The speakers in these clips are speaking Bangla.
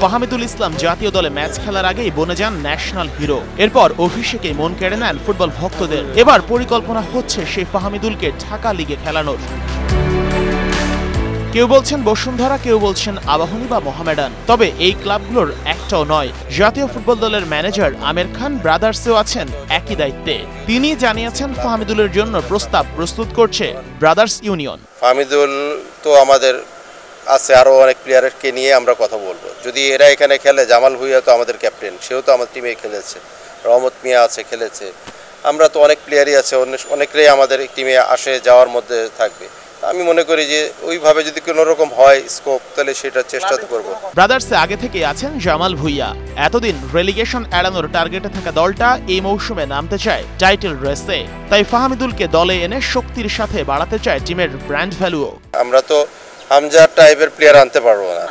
ফাহামিদুল ইসলাম জাতীয় দলে ম্যাচ খেলার আগেই বনে যান ন্যাশনাল হিরো। এরপর অভিষেকেই মন কেড়ে নেন ফুটবল ভক্তদের। এবার পরিকল্পনা হচ্ছে সেই ফাহামিদুলকে ঢাকা লিগে খেলানোর। কেউ বলছেন বসুন্ধরা, কেউ বলছেন আবাহনী বা মোহামেডান, তবে এই ক্লাবগুলোর একটাও নয়। জাতীয় ফুটবল দলের ম্যানেজার আমির খান ব্রাদার্সেও আছেন একই দায়িত্বে। তিনি জানিয়েছেন ফাহামিদুলের জন্য প্রস্তাব প্রস্তুত করছে ব্রাদার্স ইউনিয়ন। ফাহামিদুল তো আমাদের আছে, আরও অনেক প্লেয়ারকে নিয়ে আমরা কথা বলবো। যদি এরা এখানে খেলে, জামাল ভুঁইয়া তো আমাদের ক্যাপ্টেন, সেও তো আমাদের টিমে খেলেছে, রহমত মিয়া আছে, খেলেছে। আমরা তো অনেক প্লেয়ারই আছে, অনেকেই আমাদের টিমে আসে যাওয়ার মধ্যে থাকবে। আমি মনে করি যে ওইভাবে যদি কোনো রকম হয় স্কোপ, তাহলে সেটা চেষ্টা তো করবো। ব্রাদার্সে আগে থেকে আছেন জামাল ভুঁইয়া। এতদিন রেলিগেশন এড়ানোর টার্গেটে থাকা দলটা এই মৌসুমে নামতে চায় টাইটেল রেসে। তাই ফাহামিদুলকে দলে এনে শক্তির সাথে বাড়াতে চায় টিমের ব্র্যান্ড ভ্যালুও। আমরা তো হামজা টাইপের প্লেয়ার আনতে পারবো না।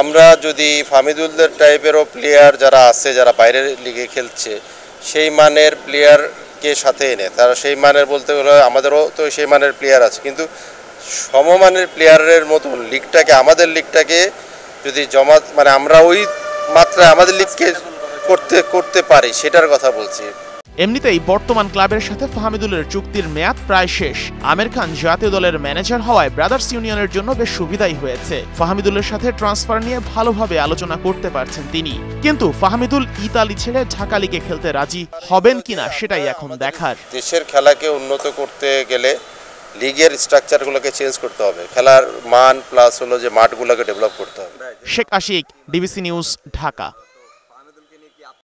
আমরা যদি ফাহামিদুলদের টাইপেরও প্লেয়ার যারা আছে, যারা বাইরের লিগে খেলছে, সেই মানের প্লেয়ারকে সাথে এনে, তারা সেই মানের বলতে গেলে আমাদেরও তো সেই মানের প্লেয়ার আছে, কিন্তু সমমানের প্লেয়ারের মতন লিগটাকে, আমাদের লিগটাকে যদি মানে আমরা ওই মাত্রায় আমাদের লিগকে করতে পারি, সেটার কথা বলছি। এমনিতেই বর্তমান ক্লাবের সাথে ফাহামিদুলের চুক্তির মেয়াদ প্রায় শেষ। আমির খান জাতীয় দলের ম্যানেজার হওয়ায় ব্রাদার্স ইউনিয়নের জন্য বেশ সুবিধাই হয়েছে। ফাহামিদুলের সাথে ট্রান্সফার নিয়ে ভালোভাবে আলোচনা করতে পারছেন তিনি। কিন্তু ফাহামিদুল ইতালি ছেড়ে ঢাকা লিগে খেলতে রাজি হবেন কিনা সেটাই এখন দেখার। দেশের খেলাকে উন্নত করতে গেলে লিগের স্ট্রাকচারগুলোকে চেঞ্জ করতে হবে, খেলার মান প্লাস হলো যে মাঠগুলোকে ডেভেলপ করতে হবে। Sheikh Ashiq, DBC news, Dhaka.